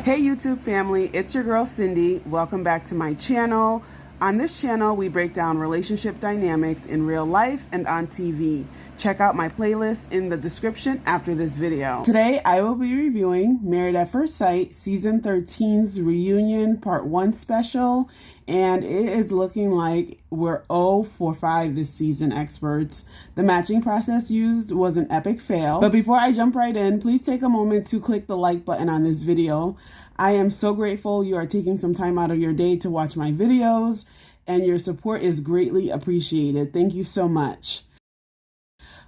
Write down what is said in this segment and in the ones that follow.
Hey YouTube family, it's your girl Cindy. Welcome back to my channel. On this channel, we break down relationship dynamics in real life and on TV. Check out my playlist in the description after this video. Today, I will be reviewing Married at First Sight Season 13's Reunion Part 1 special, and it is looking like we're 0 for 5 this season, experts. The matching process used was an epic fail. But before I jump right in, please take a moment to click the like button on this video. I am so grateful you are taking some time out of your day to watch my videos, and your support is greatly appreciated. Thank you so much.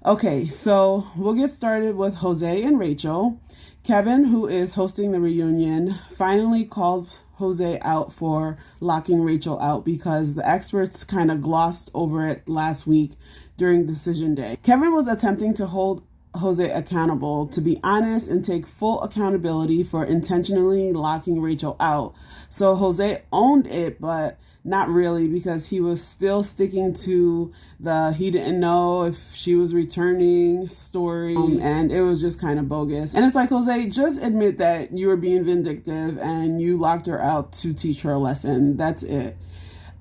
Okay, so we'll get started with Jose and Rachel. Kevin, who is hosting the reunion, finally calls Jose out for locking Rachel out because the experts kind of glossed over it last week during decision day. Kevin was attempting to hold Jose accountable to be honest and take full accountability for intentionally locking Rachel out. So Jose owned it, but not really, because he was still sticking to the he didn't know if she was returning story, and it was just kind of bogus. And it's like, Jose, just admit that you were being vindictive and you locked her out to teach her a lesson. That's it.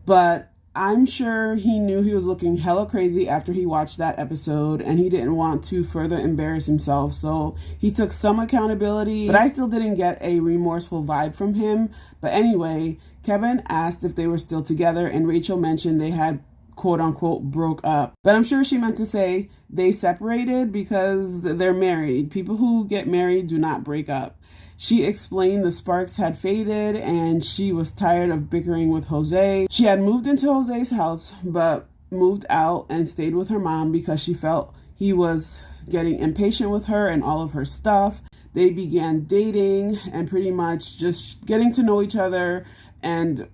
But I'm sure he knew he was looking hella crazy after he watched that episode, and he didn't want to further embarrass himself, so he took some accountability, but I still didn't get a remorseful vibe from him. But anyway, Kevin asked if they were still together, and Rachel mentioned they had quote-unquote broke up. But I'm sure she meant to say they separated because they're married. People who get married do not break up. She explained the sparks had faded and she was tired of bickering with Jose. She had moved into Jose's house, but moved out and stayed with her mom because she felt he was getting impatient with her and all of her stuff. They began dating and pretty much just getting to know each other and,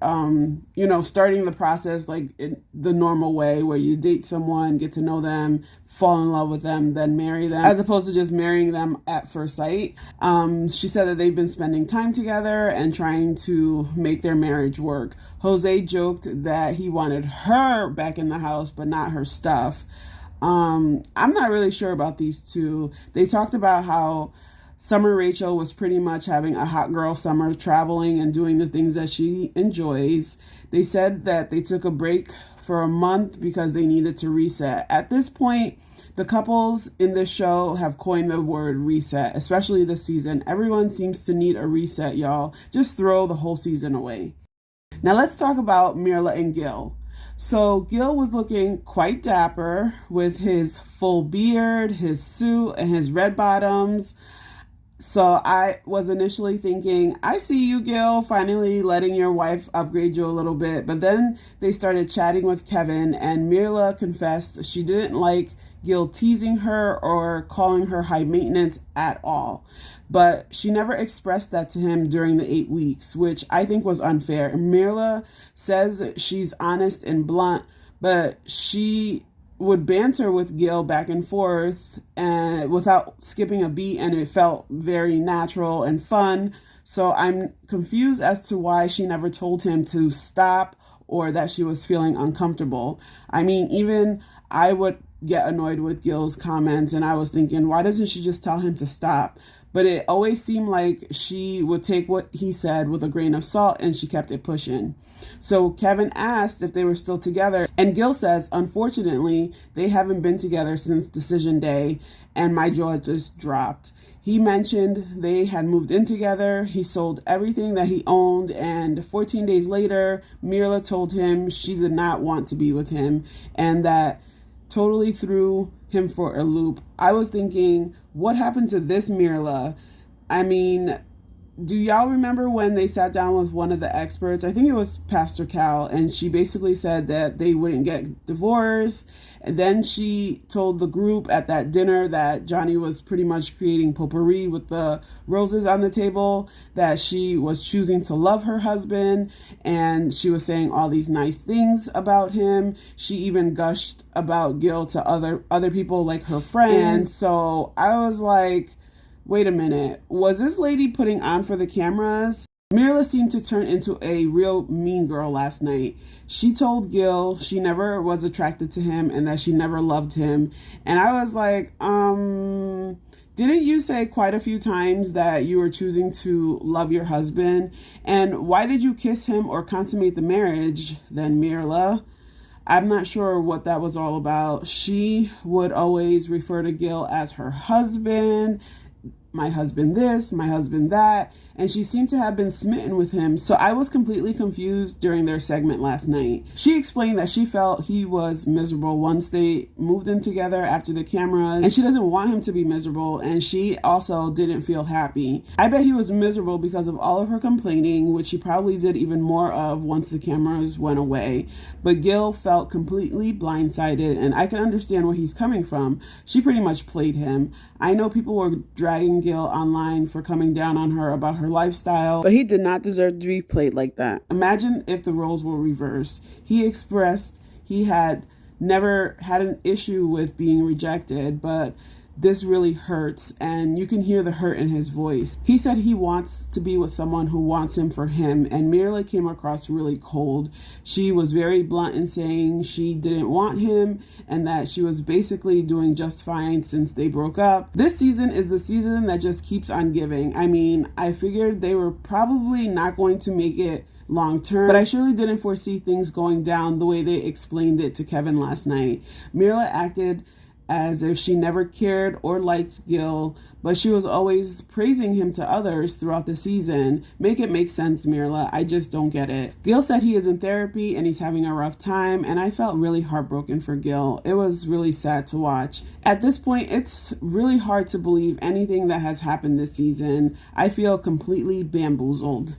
starting the process like in the normal way where you date someone, get to know them, fall in love with them, then marry them, as opposed to just marrying them at first sight. She said that they've been spending time together and trying to make their marriage work. Jose joked that he wanted her back in the house, but not her stuff. I'm not really sure about these two. They talked about how Summer Rachel was pretty much having a hot girl summer, traveling and doing the things that she enjoys. They said that they took a break for a month because they needed to reset. At this point, the couples in this show have coined the word reset, especially this season. Everyone seems to need a reset, y'all. Just throw the whole season away. Now let's talk about Myrla and Gil. So Gil was looking quite dapper with his full beard, his suit, and his red bottoms. So I was initially thinking, I see you, Gil, finally letting your wife upgrade you a little bit. But then they started chatting with Kevin, and Myrla confessed she didn't like Gil teasing her or calling her high maintenance at all. But she never expressed that to him during the 8 weeks, which I think was unfair. Myrla says she's honest and blunt, but she would banter with Gil back and forth and without skipping a beat, and it felt very natural and fun. So I'm confused as to why she never told him to stop or that she was feeling uncomfortable. I mean, even I would get annoyed with Gil's comments, and I was thinking, why doesn't she just tell him to stop? But it always seemed like she would take what he said with a grain of salt, and she kept it pushing. So Kevin asked if they were still together, and Gil says, unfortunately, they haven't been together since decision day, and my jaw just dropped. He mentioned they had moved in together, he sold everything that he owned, and 14 days later, Myrla told him she did not want to be with him, and that totally threw him for a loop. I was thinking, what happened to this Myrla? I mean, do y'all remember when they sat down with one of the experts? I think it was Pastor Cal, and she basically said that they wouldn't get divorced. And then she told the group at that dinner that Johnny was pretty much creating potpourri with the roses on the table, that she was choosing to love her husband, and she was saying all these nice things about him. She even gushed about Gil to other people like her friends. So I was like, wait a minute, was this lady putting on for the cameras? Myrla seemed to turn into a real mean girl last night. She told Gil she never was attracted to him and that she never loved him. And I was like, Didn't you say quite a few times that you were choosing to love your husband? And why did you kiss him or consummate the marriage then, Myrla? I'm not sure what that was all about. She would always refer to Gil as her husband, my husband this, my husband that, and she seemed to have been smitten with him. So I was completely confused during their segment last night. She explained that she felt he was miserable once they moved in together after the cameras, and she doesn't want him to be miserable, and she also didn't feel happy. I bet he was miserable because of all of her complaining, which she probably did even more of once the cameras went away. But Gil felt completely blindsided, and I can understand where he's coming from. She pretty much played him. I know people were dragging Gil online for coming down on her about her lifestyle, but he did not deserve to be played like that. Imagine if the roles were reversed. He expressed he had never had an issue with being rejected, but this really hurts, and you can hear the hurt in his voice. He said he wants to be with someone who wants him for him, and Myrla came across really cold. She was very blunt in saying she didn't want him and that she was basically doing just fine since they broke up. This season is the season that just keeps on giving. I mean, I figured they were probably not going to make it long term, but I surely didn't foresee things going down the way they explained it to Kevin last night. Myrla acted as if she never cared or liked Gil, but she was always praising him to others throughout the season. Make it make sense, Myrla. I just don't get it. Gil said he is in therapy and he's having a rough time, and I felt really heartbroken for Gil. It was really sad to watch. At this point, it's really hard to believe anything that has happened this season. I feel completely bamboozled.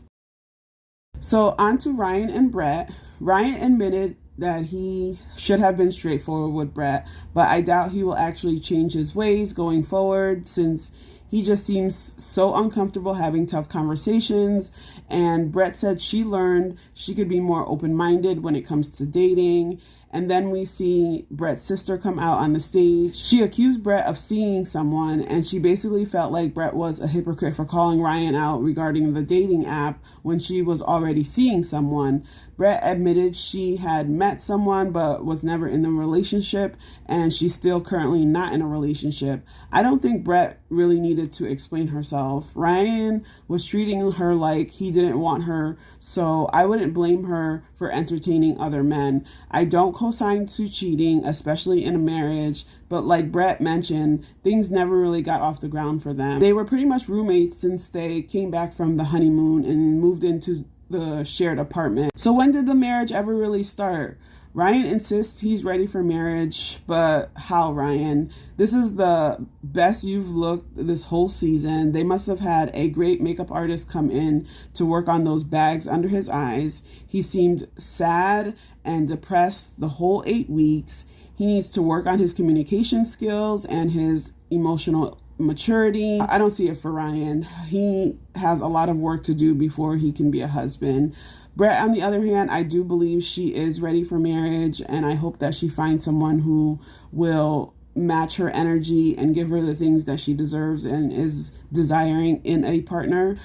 So on to Ryan and Brett. Ryan admitted that he should have been straightforward with Brett, but I doubt he will actually change his ways going forward since he just seems so uncomfortable having tough conversations. And Brett said she learned she could be more open-minded when it comes to dating. And then we see Brett's sister come out on the stage. She accused Brett of seeing someone, and she basically felt like Brett was a hypocrite for calling Ryan out regarding the dating app when she was already seeing someone. Brett admitted she had met someone but was never in a relationship, and she's still currently not in a relationship. I don't think Brett really needed to explain herself. Ryan was treating her like he didn't want her, so I wouldn't blame her for entertaining other men. I don't co-sign to cheating, especially in a marriage, but like Brett mentioned, things never really got off the ground for them. They were pretty much roommates since they came back from the honeymoon and moved into the shared apartment. So when did the marriage ever really start? Ryan insists he's ready for marriage, but how, Ryan? This is the best you've looked this whole season. They must have had a great makeup artist come in to work on those bags under his eyes. He seemed sad and depressed the whole 8 weeks. He needs to work on his communication skills and his emotional maturity. I don't see it for Ryan. He has a lot of work to do before he can be a husband. Brett, on the other hand, I do believe she is ready for marriage, and I hope that she finds someone who will match her energy and give her the things that she deserves and is desiring in a partner.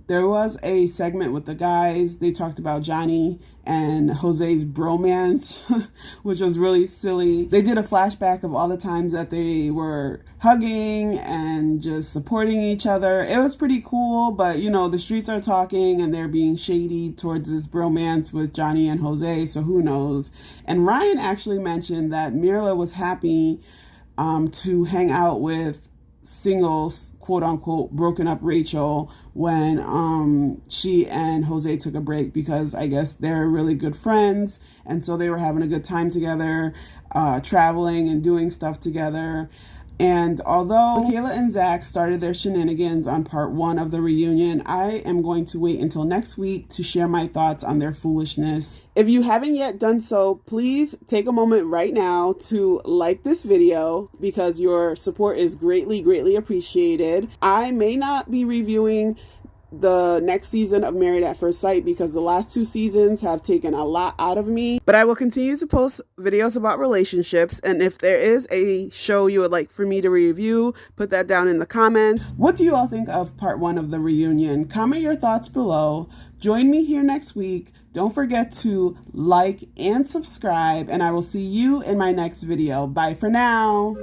There was a segment with the guys. They talked about Johnny and Jose's bromance, which was really silly. They did a flashback of all the times that they were hugging and just supporting each other. It was pretty cool, but you know, the streets are talking and they're being shady towards this bromance with Johnny and Jose, so who knows. And Ryan actually mentioned that Myrla was happy to hang out with singles, quote unquote, broken up Rachel when she and Jose took a break, because I guess they're really good friends, and so they were having a good time together, traveling and doing stuff together. And although Kayla and Zach started their shenanigans on part 1 of the reunion, I am going to wait until next week to share my thoughts on their foolishness. If you haven't yet done so, please take a moment right now to like this video, because your support is greatly, greatly appreciated. I may not be reviewing the next season of Married at First Sight because the last 2 seasons have taken a lot out of me, but I will continue to post videos about relationships. And if there is a show you would like for me to review, put that down in the comments. What do you all think of part 1 of the reunion? Comment your thoughts below. Join me here next week. Don't forget to like and subscribe, and I will see you in my next video. Bye for now.